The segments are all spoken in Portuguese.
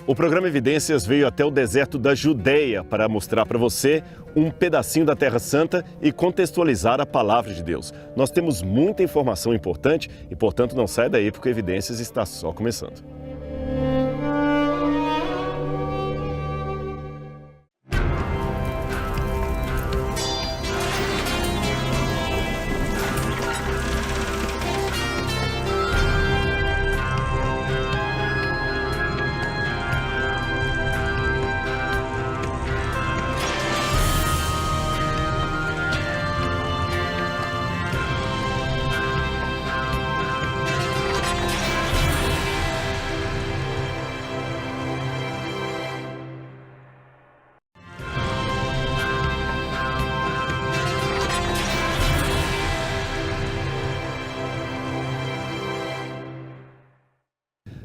O programa Evidências veio até o deserto da Judeia para mostrar para você um pedacinho da Terra Santa e contextualizar a palavra de Deus. Nós temos muita informação importante e, portanto, não saia daí porque Evidências está só começando.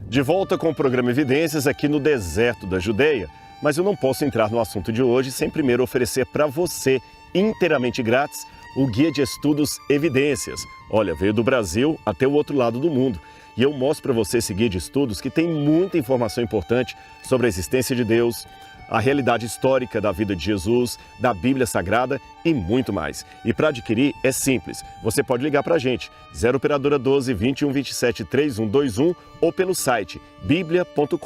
De volta com o programa Evidências aqui no deserto da Judeia, mas eu não posso entrar no assunto de hoje sem primeiro oferecer para você, inteiramente grátis, o Guia de Estudos Evidências. Olha, veio do Brasil até o outro lado do mundo. E eu mostro para você esse guia de estudos que tem muita informação importante sobre a existência de Deus, a realidade histórica da vida de Jesus, da Bíblia Sagrada e muito mais. E para adquirir é simples, você pode ligar para a gente, 0 operadora 12 21 27 3121 ou pelo site biblia.com.br.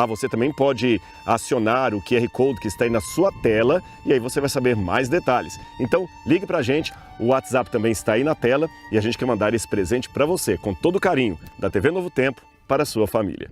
Você também pode acionar o QR Code que está aí na sua tela e aí você vai saber mais detalhes. Então ligue para a gente, o WhatsApp também está aí na tela e a gente quer mandar esse presente para você, com todo carinho, da TV Novo Tempo para a sua família.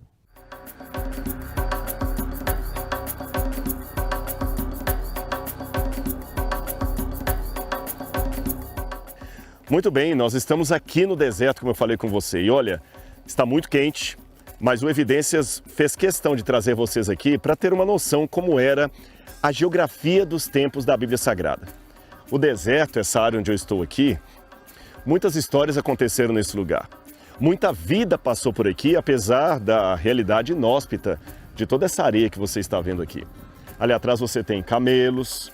Muito bem, nós estamos aqui no deserto, como eu falei com você. E olha, está muito quente, mas o Evidências fez questão de trazer vocês aqui para ter uma noção como era a geografia dos tempos da Bíblia Sagrada. O deserto, essa área onde eu estou aqui, muitas histórias aconteceram nesse lugar. Muita vida passou por aqui, apesar da realidade inóspita de toda essa areia que você está vendo aqui. Ali atrás você tem camelos,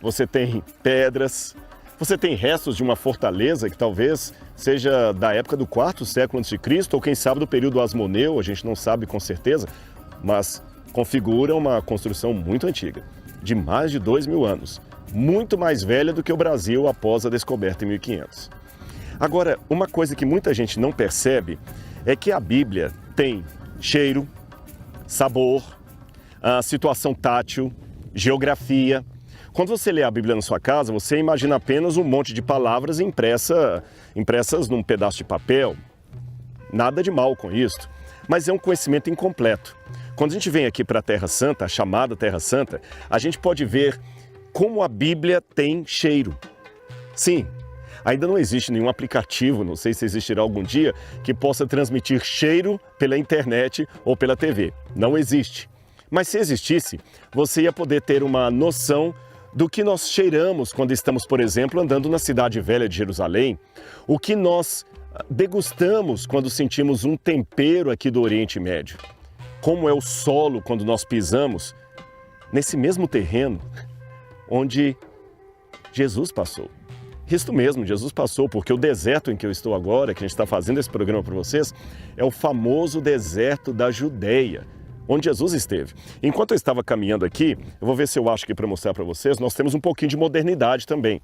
você tem pedras, você tem restos de uma fortaleza que talvez seja da época do 4º século a.C., ou quem sabe do período Asmoneu, a gente não sabe com certeza, mas configura uma construção muito antiga, de mais de 2.000 anos, muito mais velha do que o Brasil após a descoberta em 1500. Agora, uma coisa que muita gente não percebe é que a Bíblia tem cheiro, sabor, a situação tátil, geografia. Quando você lê a Bíblia na sua casa, você imagina apenas um monte de palavras impressas num pedaço de papel. Nada de mal com isso, mas é um conhecimento incompleto. Quando a gente vem aqui para a Terra Santa, a chamada Terra Santa, a gente pode ver como a Bíblia tem cheiro. Sim, ainda não existe nenhum aplicativo, não sei se existirá algum dia, que possa transmitir cheiro pela internet ou pela TV. Não existe. Mas se existisse, você ia poder ter uma noção do que nós cheiramos quando estamos, por exemplo, andando na cidade velha de Jerusalém, o que nós degustamos quando sentimos um tempero aqui do Oriente Médio, como é o solo quando nós pisamos nesse mesmo terreno onde Jesus passou. Isto mesmo, Jesus passou, porque o deserto em que eu estou agora, que a gente está fazendo esse programa para vocês, é o famoso deserto da Judeia, onde Jesus esteve. Enquanto eu estava caminhando aqui, eu vou ver se eu acho aqui para mostrar para vocês, nós temos um pouquinho de modernidade também.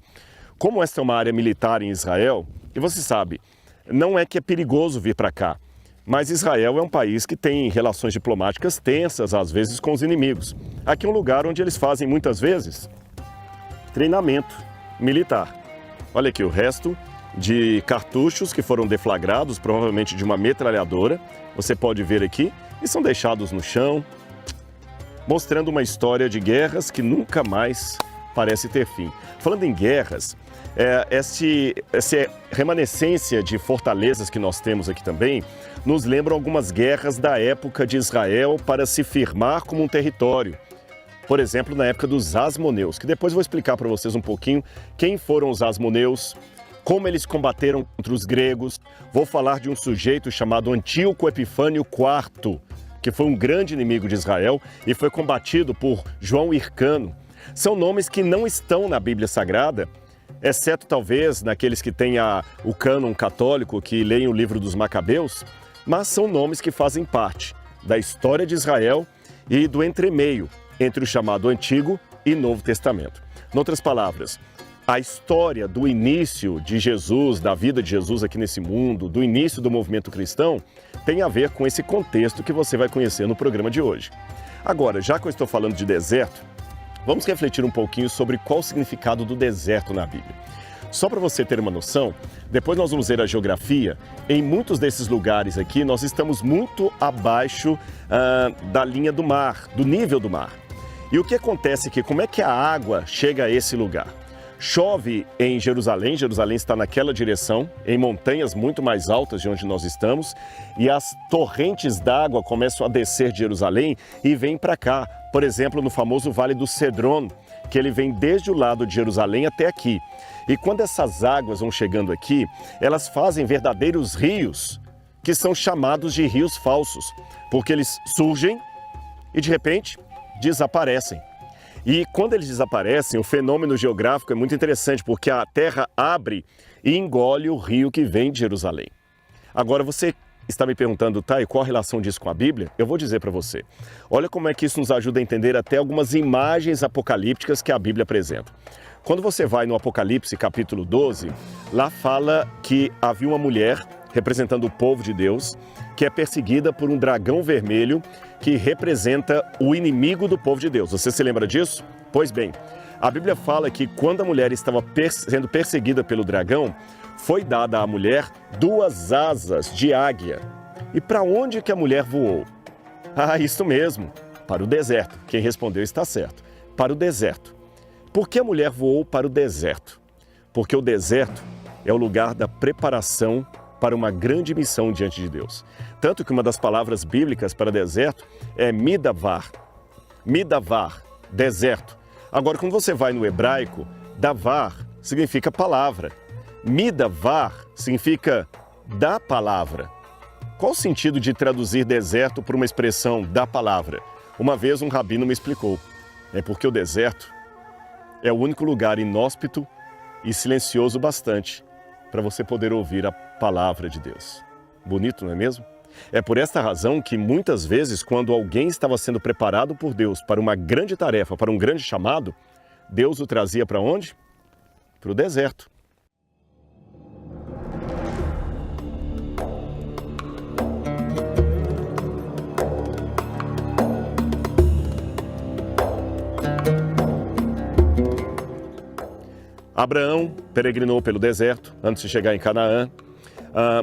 Como esta é uma área militar em Israel, e você sabe, não é que é perigoso vir para cá, mas Israel é um país que tem relações diplomáticas tensas, às vezes, com os inimigos. Aqui é um lugar onde eles fazem, muitas vezes, treinamento militar. Olha aqui o resto de cartuchos que foram deflagrados, provavelmente de uma metralhadora. Você pode ver aqui, e são deixados no chão, mostrando uma história de guerras que nunca mais parece ter fim. Falando em guerras, essa remanescência de fortalezas que nós temos aqui também nos lembram algumas guerras da época de Israel para se firmar como um território. Por exemplo, na época dos Asmoneus, que depois eu vou explicar para vocês um pouquinho quem foram os Asmoneus, como eles combateram contra os gregos. Vou falar de um sujeito chamado Antíoco Epifânio IV, que foi um grande inimigo de Israel e foi combatido por João Hircano. São nomes que não estão na Bíblia Sagrada, exceto talvez naqueles que têm o cânon católico, que leem o livro dos Macabeus, mas são nomes que fazem parte da história de Israel e do entremeio entre o chamado Antigo e Novo Testamento. Em outras palavras, a história do início de Jesus, da vida de Jesus aqui nesse mundo, do início do movimento cristão, tem a ver com esse contexto que você vai conhecer no programa de hoje. Agora, já que eu estou falando de deserto, vamos refletir um pouquinho sobre qual o significado do deserto na Bíblia. Só para você ter uma noção, depois nós vamos ver a geografia. Em muitos desses lugares aqui, nós estamos muito abaixo da linha do mar, do nível do mar. E o que acontece aqui? Como é que a água chega a esse lugar? Chove em Jerusalém, Jerusalém está naquela direção, em montanhas muito mais altas de onde nós estamos, e as torrentes d'água começam a descer de Jerusalém e vêm para cá. Por exemplo, no famoso Vale do Cedron, que ele vem desde o lado de Jerusalém até aqui. E quando essas águas vão chegando aqui, elas fazem verdadeiros rios, que são chamados de rios falsos, porque eles surgem e de repente desaparecem. E quando eles desaparecem, o fenômeno geográfico é muito interessante, porque a terra abre e engole o rio que vem de Jerusalém. Agora você está me perguntando, tá, e qual a relação disso com a Bíblia? Eu vou dizer para você. Olha como é que isso nos ajuda a entender até algumas imagens apocalípticas que a Bíblia apresenta. Quando você vai no Apocalipse capítulo 12, lá fala que havia uma mulher representando o povo de Deus, que é perseguida por um dragão vermelho que representa o inimigo do povo de Deus. Você se lembra disso? Pois bem, a Bíblia fala que quando a mulher estava sendo perseguida pelo dragão, foi dada à mulher 2 asas de águia. E para onde que a mulher voou? Ah, isso mesmo, para o deserto. Quem respondeu está certo, para o deserto. Por que a mulher voou para o deserto? Porque o deserto é o lugar da preparação para uma grande missão diante de Deus. Tanto que uma das palavras bíblicas para deserto é midavar. Midavar, deserto. Agora, quando você vai no hebraico, davar significa palavra. Midavar significa da palavra. Qual o sentido de traduzir deserto por uma expressão da palavra? Uma vez um rabino me explicou. É porque o deserto é o único lugar inóspito e silencioso bastante para você poder ouvir a palavra de Deus. Bonito, não é mesmo? É por esta razão que muitas vezes, quando alguém estava sendo preparado por Deus para uma grande tarefa, para um grande chamado, Deus o trazia para onde? Para o deserto. Abraão peregrinou pelo deserto antes de chegar em Canaã.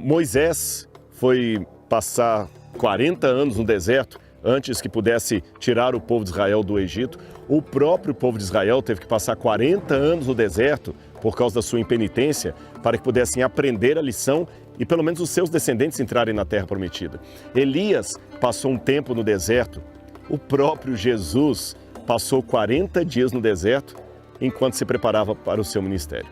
Moisés foi passar 40 anos no deserto antes que pudesse tirar o povo de Israel do Egito. O próprio povo de Israel teve que passar 40 anos no deserto por causa da sua impenitência para que pudessem aprender a lição e pelo menos os seus descendentes entrarem na terra prometida. Elias passou um tempo no deserto. O próprio Jesus passou 40 dias no deserto enquanto se preparava para o seu ministério.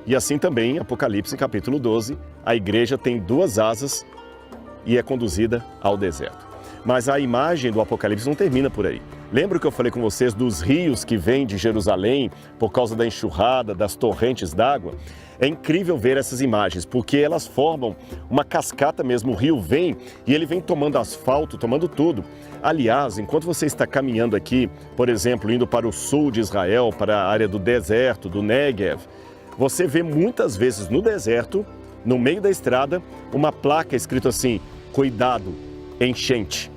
E assim também, em Apocalipse capítulo 12, a igreja tem 2 asas e é conduzida ao deserto. Mas a imagem do Apocalipse não termina por aí. Lembra que eu falei com vocês dos rios que vêm de Jerusalém por causa da enxurrada, das torrentes d'água? É incrível ver essas imagens, porque elas formam uma cascata mesmo. O rio vem e ele vem tomando asfalto, tomando tudo. Aliás, enquanto você está caminhando aqui, por exemplo, indo para o sul de Israel, para a área do deserto, do Negev, você vê muitas vezes no deserto, no meio da estrada, uma placa escrito assim, cuidado, enchente.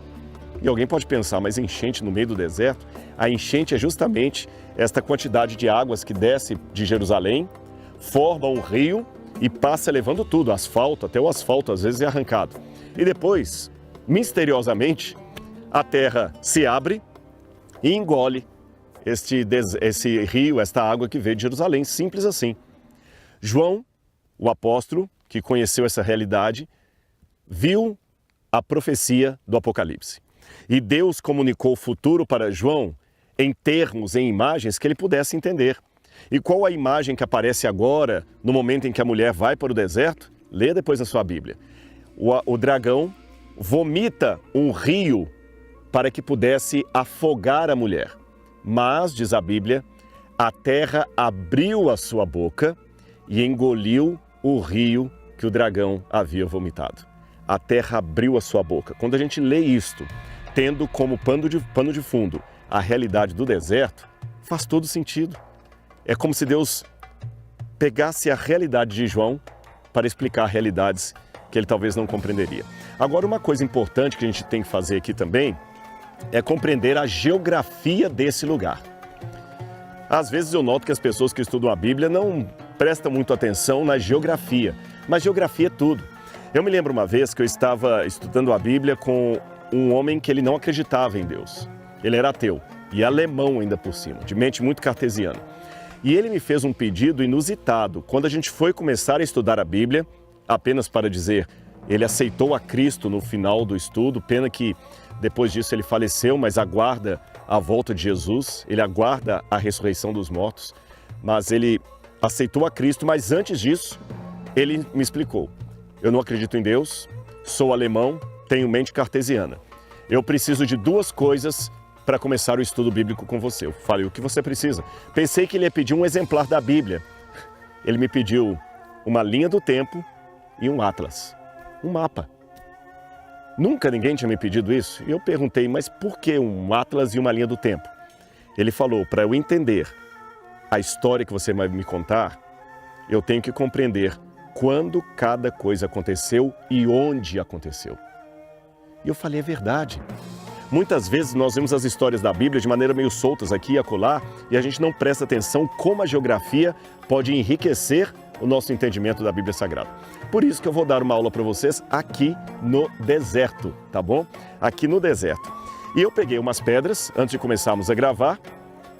E alguém pode pensar, mas enchente no meio do deserto? A enchente é justamente esta quantidade de águas que desce de Jerusalém, forma um rio e passa levando tudo, asfalto, até o asfalto às vezes é arrancado. E depois, misteriosamente, a terra se abre e engole esse rio, esta água que veio de Jerusalém, simples assim. João, o apóstolo que conheceu essa realidade, viu a profecia do Apocalipse. E Deus comunicou o futuro para João em termos, em imagens que ele pudesse entender. E qual a imagem que aparece agora, no momento em que a mulher vai para o deserto? Lê depois na sua Bíblia. O dragão vomita um rio para que pudesse afogar a mulher. Mas, diz a Bíblia, a terra abriu a sua boca e engoliu o rio que o dragão havia vomitado. A terra abriu a sua boca. Quando a gente lê isto, tendo como pano de fundo a realidade do deserto, faz todo sentido. É como se Deus pegasse a realidade de João para explicar realidades que ele talvez não compreenderia. Agora, uma coisa importante que a gente tem que fazer aqui também é compreender a geografia desse lugar. Às vezes eu noto que as pessoas que estudam a Bíblia não prestam muito atenção na geografia, mas geografia é tudo. Eu me lembro uma vez que eu estava estudando a Bíblia com um homem que ele não acreditava em Deus. Ele era ateu e alemão ainda por cima, de mente muito cartesiana. E ele me fez um pedido inusitado. Quando a gente foi começar a estudar a Bíblia, apenas para dizer, ele aceitou a Cristo no final do estudo, pena que depois disso ele faleceu, mas aguarda a volta de Jesus, ele aguarda a ressurreição dos mortos, mas ele aceitou a Cristo, mas antes disso, ele me explicou, eu não acredito em Deus, sou alemão, tenho mente cartesiana, eu preciso de duas coisas para começar o estudo bíblico com você. Eu falei, o que você precisa? Pensei que ele ia pedir um exemplar da Bíblia, ele me pediu uma linha do tempo e um atlas, um mapa. Nunca ninguém tinha me pedido isso. E eu perguntei, mas por que um atlas e uma linha do tempo? Ele falou, para eu entender a história que você vai me contar, eu tenho que compreender quando cada coisa aconteceu e onde aconteceu. E eu falei, é verdade. Muitas vezes nós vemos as histórias da Bíblia de maneira meio soltas aqui e acolá, e a gente não presta atenção como a geografia pode enriquecer o nosso entendimento da Bíblia Sagrada. Por isso que eu vou dar uma aula para vocês aqui no deserto, tá bom? Aqui no deserto. E eu peguei umas pedras, antes de começarmos a gravar,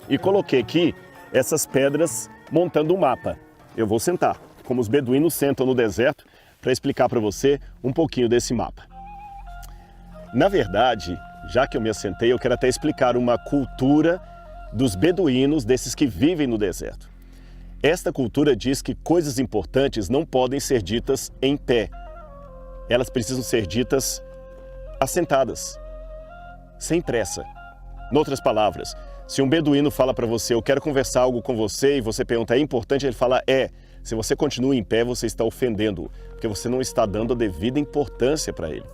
e coloquei aqui essas pedras montando um mapa. Eu vou sentar, como os beduínos sentam no deserto, para explicar para você um pouquinho desse mapa. Na verdade, já que eu me assentei, eu quero até explicar uma cultura dos beduínos, desses que vivem no deserto. Esta cultura diz que coisas importantes não podem ser ditas em pé. Elas precisam ser ditas assentadas, sem pressa. Em outras palavras, se um beduíno fala para você, eu quero conversar algo com você, e você pergunta, é importante? Ele fala, é. Se você continua em pé, você está ofendendo-o, porque você não está dando a devida importância para ele.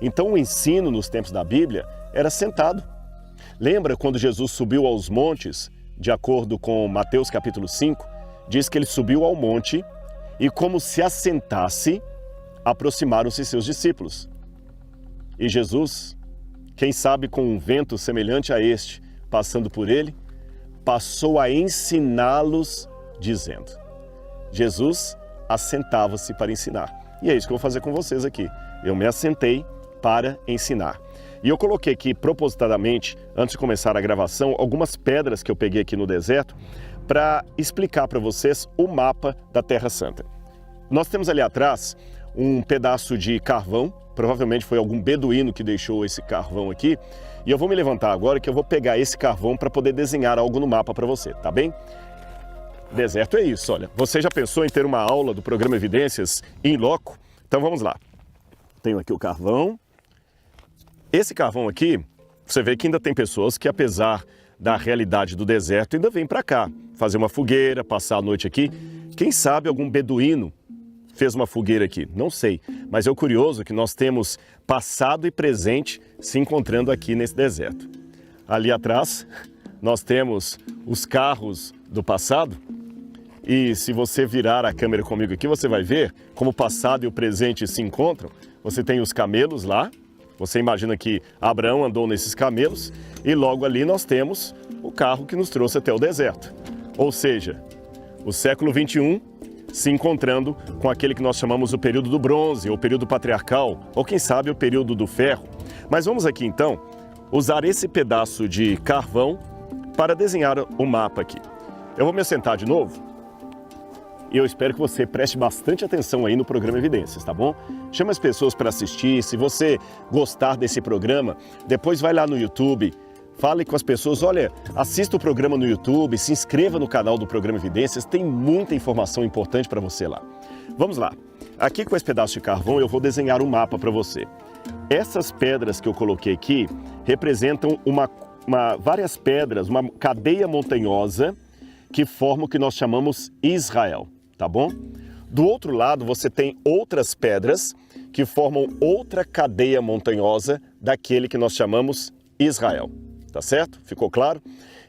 Então o ensino nos tempos da Bíblia era sentado. Lembra quando Jesus subiu aos montes, de acordo com Mateus capítulo 5, diz que ele subiu ao monte e, como se assentasse, aproximaram-se seus discípulos. E Jesus, quem sabe com um vento semelhante a este, passando por ele, passou a ensiná-los, dizendo. Jesus assentava-se para ensinar. E é isso que eu vou fazer com vocês aqui. Eu me assentei para ensinar. E eu coloquei aqui propositadamente, antes de começar a gravação, algumas pedras que eu peguei aqui no deserto, para explicar para vocês o mapa da Terra Santa. Nós temos ali atrás um pedaço de carvão, provavelmente foi algum beduíno que deixou esse carvão aqui, e eu vou me levantar agora que eu vou pegar esse carvão para poder desenhar algo no mapa para você, tá bem? Deserto é isso, olha. Você já pensou em ter uma aula do programa Evidências in loco? Então vamos lá. Tenho aqui o carvão. Esse carvão aqui, você vê que ainda tem pessoas que, apesar da realidade do deserto, ainda vêm para cá, fazer uma fogueira, passar a noite aqui. Quem sabe algum beduíno fez uma fogueira aqui? Não sei, mas é o curioso que nós temos passado e presente se encontrando aqui nesse deserto. Ali atrás, nós temos os carros do passado, e se você virar a câmera comigo aqui, você vai ver como o passado e o presente se encontram. Você tem os camelos lá, você imagina que Abraão andou nesses camelos, e logo ali nós temos o carro que nos trouxe até o deserto. Ou seja, o século 21 se encontrando com aquele que nós chamamos o período do bronze, ou período patriarcal, ou quem sabe o período do ferro. Mas vamos aqui então usar esse pedaço de carvão para desenhar o mapa aqui. Eu vou me assentar de novo e eu espero que você preste bastante atenção aí no programa Evidências, tá bom? Chama as pessoas para assistir. Se você gostar desse programa, depois vai lá no YouTube, fale com as pessoas, olha, assista o programa no YouTube, se inscreva no canal do programa Evidências, tem muita informação importante para você lá. Vamos lá. Aqui com esse pedaço de carvão eu vou desenhar um mapa para você. Essas pedras que eu coloquei aqui representam várias pedras, uma cadeia montanhosa que forma o que nós chamamos Israel, tá bom? Do outro lado você tem outras pedras que formam outra cadeia montanhosa daquele que nós chamamos Israel, tá certo? Ficou claro?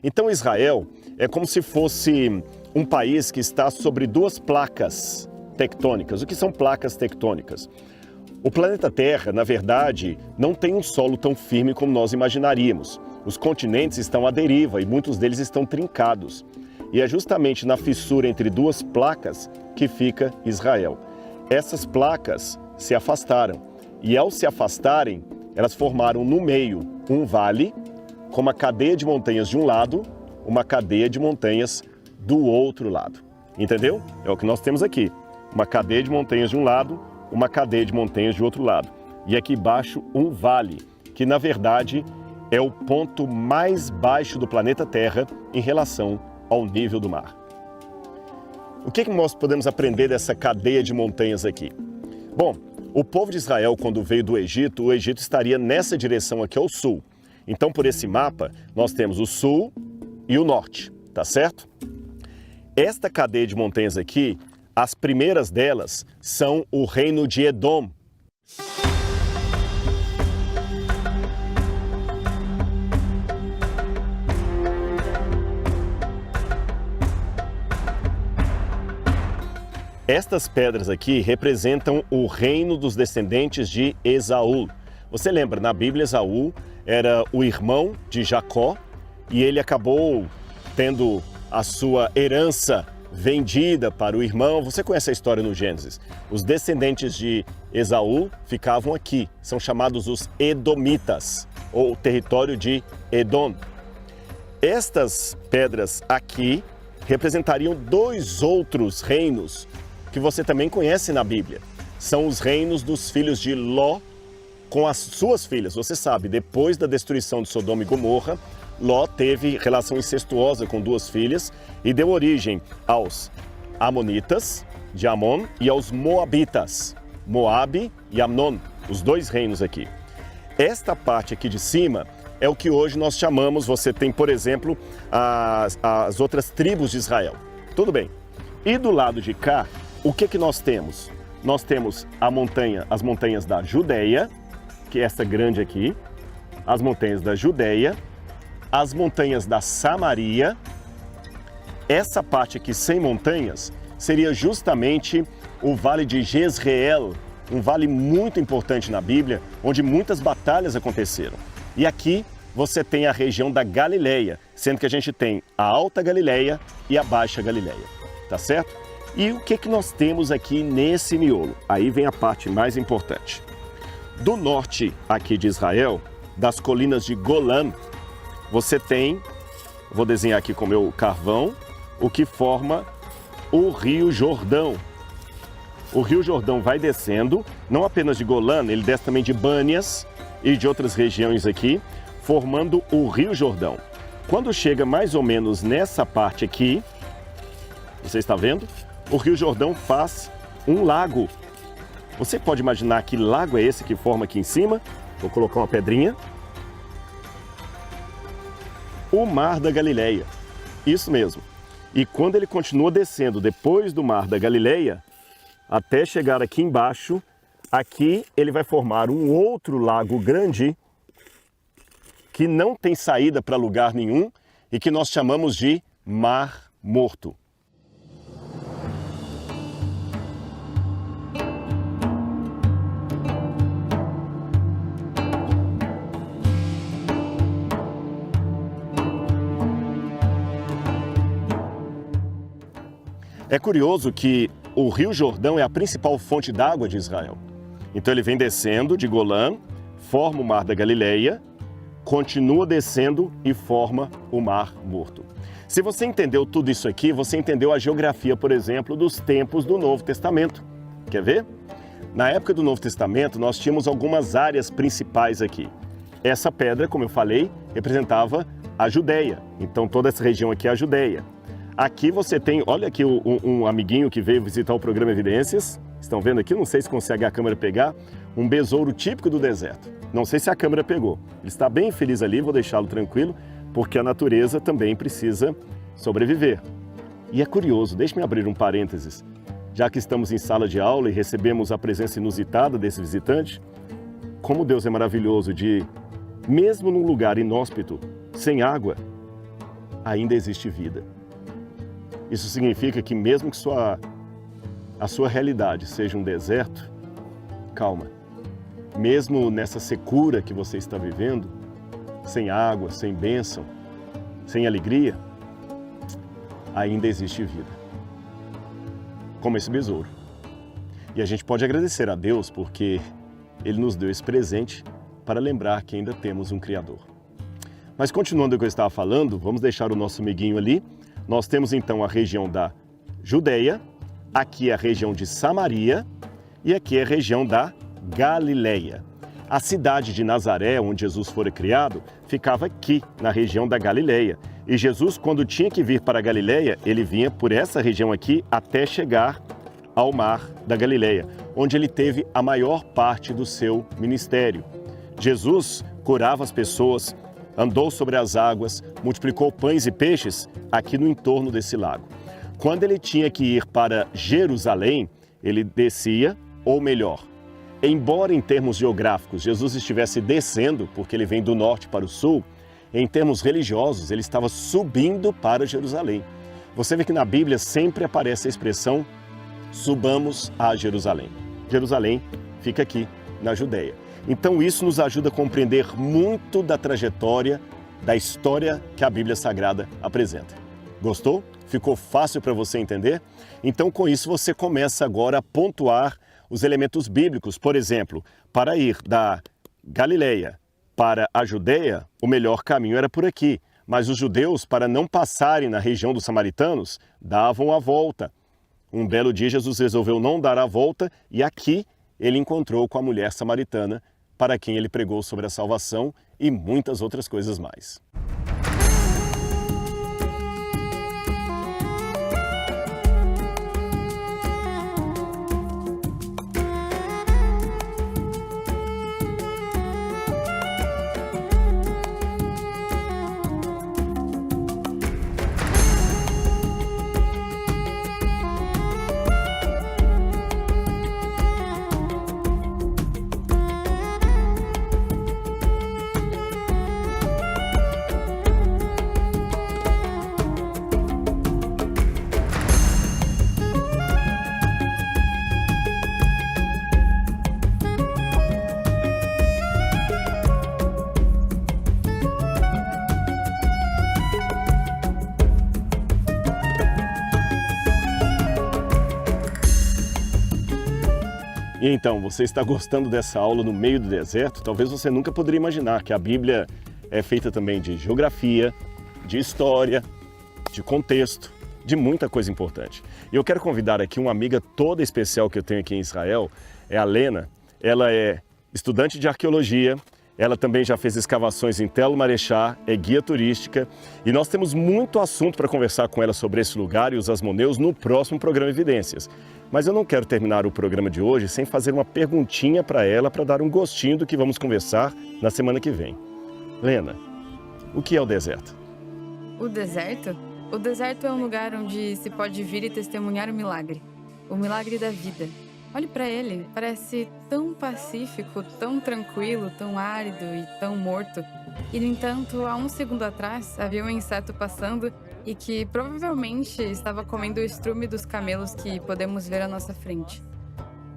Então Israel é como se fosse um país que está sobre duas placas tectônicas. O que são placas tectônicas? O planeta Terra, na verdade, não tem um solo tão firme como nós imaginaríamos. Os continentes estão à deriva e muitos deles estão trincados. E é justamente na fissura entre duas placas que fica Israel. Essas placas se afastaram e, ao se afastarem, elas formaram no meio um vale com uma cadeia de montanhas de um lado, uma cadeia de montanhas do outro lado. Entendeu? É o que nós temos aqui. Uma cadeia de montanhas de um lado, uma cadeia de montanhas de outro lado. E aqui embaixo um vale, que na verdade é o ponto mais baixo do planeta Terra em relação ao nível do mar. O que nós podemos aprender dessa cadeia de montanhas aqui? Bom, o povo de Israel, quando veio do Egito, o Egito estaria nessa direção aqui ao sul. Então, por esse mapa, nós temos o sul e o norte, tá certo? Esta cadeia de montanhas aqui, as primeiras delas são o reino de Edom. Estas pedras aqui representam o reino dos descendentes de Esaú. Você lembra, na Bíblia, Esaú era o irmão de Jacó e ele acabou tendo a sua herança vendida para o irmão. Você conhece a história no Gênesis. Os descendentes de Esaú ficavam aqui, são chamados os Edomitas, ou o território de Edom. Estas pedras aqui representariam dois outros reinos que você também conhece na Bíblia. São os reinos dos filhos de Ló com as suas filhas. Você sabe, depois da destruição de Sodoma e Gomorra, Ló teve relação incestuosa com duas filhas e deu origem aos Amonitas, de Amon, e aos Moabitas, Moabe e Amnon, os dois reinos aqui. Esta parte aqui de cima é o que hoje nós chamamos, você tem, por exemplo, as outras tribos de Israel. Tudo bem. E do lado de cá, o que nós temos? Nós temos as montanhas da Judeia, que é essa grande aqui, as montanhas da Judeia, as montanhas da Samaria. Essa parte aqui sem montanhas seria justamente o Vale de Jezreel, um vale muito importante na Bíblia, onde muitas batalhas aconteceram. E aqui você tem a região da Galileia, sendo que a gente tem a Alta Galileia e a Baixa Galileia, tá certo? E o que nós temos aqui nesse miolo? Aí vem a parte mais importante. Do norte aqui de Israel, das colinas de Golã, você tem, vou desenhar aqui com o meu carvão, o que forma o Rio Jordão. O Rio Jordão vai descendo, não apenas de Golã, ele desce também de Bânias e de outras regiões aqui, formando o Rio Jordão. Quando chega mais ou menos nessa parte aqui, você está vendo? O Rio Jordão faz um lago. Você pode imaginar que lago é esse que forma aqui em cima? Vou colocar uma pedrinha. O Mar da Galileia. Isso mesmo. E quando ele continua descendo depois do Mar da Galileia, até chegar aqui embaixo, aqui ele vai formar um outro lago grande que não tem saída para lugar nenhum e que nós chamamos de Mar Morto. É curioso que o Rio Jordão é a principal fonte d'água de Israel. Então ele vem descendo de Golã, forma o Mar da Galileia, continua descendo e forma o Mar Morto. Se você entendeu tudo isso aqui, você entendeu a geografia, por exemplo, dos tempos do Novo Testamento. Quer ver? Na época do Novo Testamento, nós tínhamos algumas áreas principais aqui. Essa pedra, como eu falei, representava a Judéia. Então, toda essa região aqui é a Judéia. Aqui você tem, olha aqui um amiguinho que veio visitar o programa Evidências. Estão vendo aqui? Não sei se consegue a câmera pegar. Um besouro típico do deserto. Não sei se a câmera pegou. Ele está bem feliz ali, vou deixá-lo tranquilo, porque a natureza também precisa sobreviver. E é curioso, deixe-me abrir um parênteses. Já que estamos em sala de aula e recebemos a presença inusitada desse visitante, como Deus é maravilhoso de, mesmo num lugar inóspito, sem água, ainda existe vida. Isso significa que mesmo que a sua realidade seja um deserto, calma. Mesmo nessa secura que você está vivendo, sem água, sem bênção, sem alegria, ainda existe vida. Como esse besouro. E a gente pode agradecer a Deus porque Ele nos deu esse presente para lembrar que ainda temos um Criador. Mas continuando o que eu estava falando, vamos deixar o nosso amiguinho ali. Nós temos então a região da Judéia, aqui é a região de Samaria e aqui é a região da Galileia. A cidade de Nazaré, onde Jesus fora criado, ficava aqui, na região da Galileia. E Jesus, quando tinha que vir para a Galileia, ele vinha por essa região aqui até chegar ao mar da Galileia, onde ele teve a maior parte do seu ministério. Jesus curava as pessoas, andou sobre as águas, multiplicou pães e peixes aqui no entorno desse lago. Quando ele tinha que ir para Jerusalém, ele descia, ou melhor, embora em termos geográficos Jesus estivesse descendo, porque ele vem do norte para o sul, em termos religiosos ele estava subindo para Jerusalém. Você vê que na Bíblia sempre aparece a expressão subamos a Jerusalém. Jerusalém fica aqui, na Judéia. Então isso nos ajuda a compreender muito da trajetória, da história que a Bíblia Sagrada apresenta. Gostou? Ficou fácil para você entender? Então com isso você começa agora a pontuar os elementos bíblicos. Por exemplo, para ir da Galileia para a Judéia, o melhor caminho era por aqui. Mas os judeus, para não passarem na região dos samaritanos, davam a volta. Um belo dia Jesus resolveu não dar a volta e aqui ele encontrou com a mulher samaritana, para quem ele pregou sobre a salvação e muitas outras coisas mais. E então, você está gostando dessa aula no meio do deserto? Talvez você nunca poderia imaginar que a Bíblia é feita também de geografia, de história, de contexto, de muita coisa importante. E eu quero convidar aqui uma amiga toda especial que eu tenho aqui em Israel, é a Lena. Ela é estudante de arqueologia, ela também já fez escavações em Telo Marechá, é guia turística e nós temos muito assunto para conversar com ela sobre esse lugar e os asmoneus no próximo programa Evidências. Mas eu não quero terminar o programa de hoje sem fazer uma perguntinha para ela para dar um gostinho do que vamos conversar na semana que vem. Lena, o que é o deserto? O deserto? O deserto é um lugar onde se pode vir e testemunhar o milagre da vida. Olhe para ele, parece tão pacífico, tão tranquilo, tão árido e tão morto. E, no entanto, há um segundo atrás, havia um inseto passando e que provavelmente estava comendo o estrume dos camelos que podemos ver à nossa frente.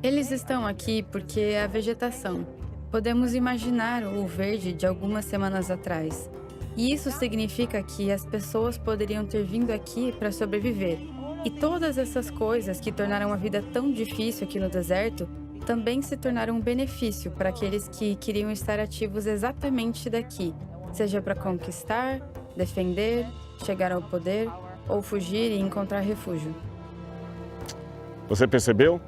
Eles estão aqui porque é a vegetação. Podemos imaginar o verde de algumas semanas atrás. E isso significa que as pessoas poderiam ter vindo aqui para sobreviver. E todas essas coisas que tornaram a vida tão difícil aqui no deserto também se tornaram um benefício para aqueles que queriam estar ativos exatamente daqui, seja para conquistar, defender, chegar ao poder ou fugir e encontrar refúgio. Você percebeu?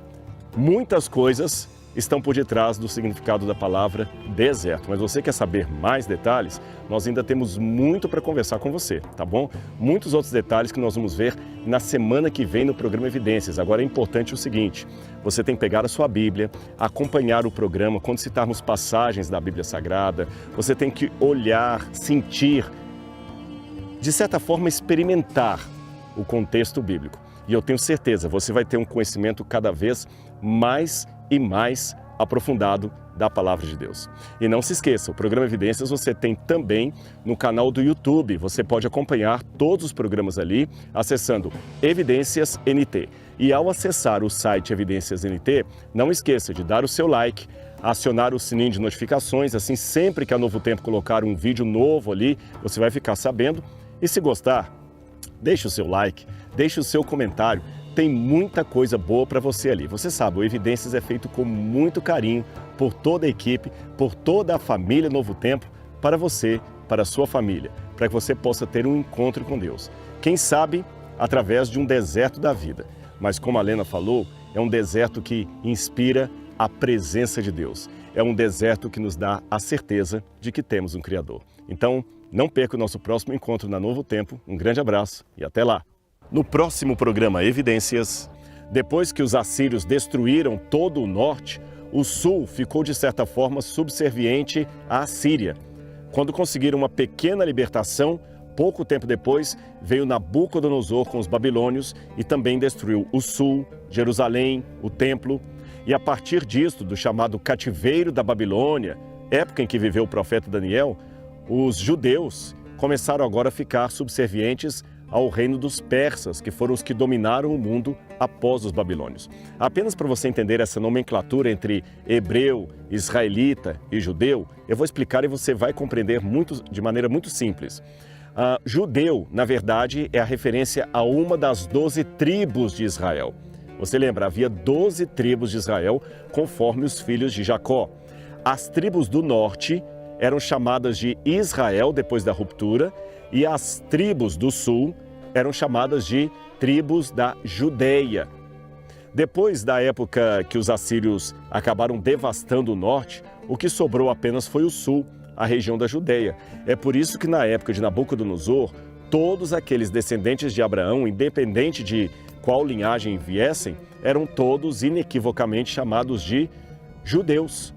Muitas coisas estão por detrás do significado da palavra deserto. Mas você quer saber mais detalhes? Nós ainda temos muito para conversar com você, tá bom? Muitos outros detalhes que nós vamos ver na semana que vem no programa Evidências. Agora é importante o seguinte, você tem que pegar a sua Bíblia, acompanhar o programa, quando citarmos passagens da Bíblia Sagrada, você tem que olhar, sentir, de certa forma experimentar o contexto bíblico. E eu tenho certeza, você vai ter um conhecimento cada vez mais e mais aprofundado da Palavra de Deus. E não se esqueça, o programa Evidências você tem também no canal do YouTube. Você pode acompanhar todos os programas ali acessando Evidências NT. E ao acessar o site Evidências NT, não esqueça de dar o seu like, acionar o sininho de notificações, assim sempre que a Novo Tempo colocar um vídeo novo ali, você vai ficar sabendo. E se gostar, deixe o seu like, deixe o seu comentário. Tem muita coisa boa para você ali. Você sabe, o Evidências é feito com muito carinho por toda a equipe, por toda a família Novo Tempo, para você, para a sua família, para que você possa ter um encontro com Deus. Quem sabe, através de um deserto da vida. Mas como a Lena falou, é um deserto que inspira a presença de Deus. É um deserto que nos dá a certeza de que temos um Criador. Então, não perca o nosso próximo encontro na Novo Tempo. Um grande abraço e até lá! No próximo programa Evidências, depois que os assírios destruíram todo o norte, o sul ficou de certa forma subserviente à Síria. Quando conseguiram uma pequena libertação, pouco tempo depois veio Nabucodonosor com os babilônios e também destruiu o sul, Jerusalém, o templo. E a partir disto, do chamado cativeiro da Babilônia, época em que viveu o profeta Daniel, os judeus começaram agora a ficar subservientes ao reino dos persas, que foram os que dominaram o mundo após os babilônios. Apenas para você entender essa nomenclatura entre hebreu, israelita e judeu, eu vou explicar e você vai compreender de maneira muito simples. Judeu, na verdade, é a referência a uma das 12 tribos de Israel. Você lembra, havia 12 tribos de Israel, conforme os filhos de Jacó. As tribos do norte eram chamadas de Israel depois da ruptura, e as tribos do sul eram chamadas de tribos da Judeia. Depois da época que os assírios acabaram devastando o norte, o que sobrou apenas foi o sul, a região da Judeia. É por isso que na época de Nabucodonosor, todos aqueles descendentes de Abraão, independente de qual linhagem viessem, eram todos inequivocamente chamados de judeus.